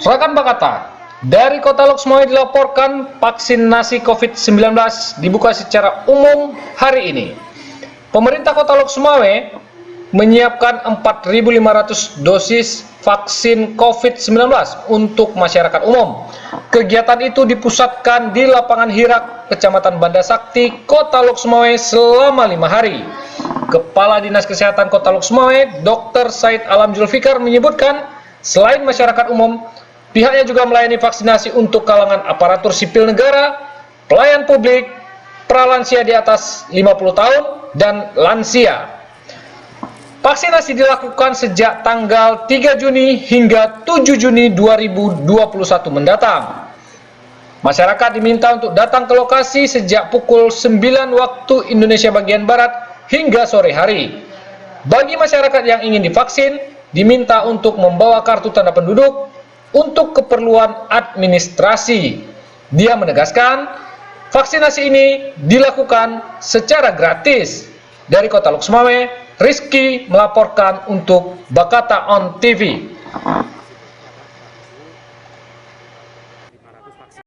Rekan Bakata, dari Kota Loksmawe dilaporkan vaksinasi COVID-19 dibuka secara umum hari ini. Pemerintah Kota Loksmawe menyiapkan 4.500 dosis vaksin COVID-19 untuk masyarakat umum. Kegiatan itu dipusatkan di lapangan Hirak, Kecamatan Banda Sakti, Kota Loksmawe selama 5 hari. Kepala Dinas Kesehatan Kota Loksmawe, Dr. Said Alam Zulfikar menyebutkan, selain masyarakat umum, pihaknya juga melayani vaksinasi untuk kalangan aparatur sipil negara, pelayan publik, pralansia di atas 50 tahun, dan lansia. Vaksinasi dilakukan sejak tanggal 3 Juni hingga 7 Juni 2021 mendatang. Masyarakat diminta untuk datang ke lokasi sejak pukul 9 waktu Indonesia bagian Barat hingga sore hari. Bagi masyarakat yang ingin divaksin, diminta untuk membawa kartu tanda penduduk untuk keperluan administrasi. Dia menegaskan, vaksinasi ini dilakukan secara gratis. Dari Kota Loksmawe, Rizky melaporkan untuk Bakata On TV.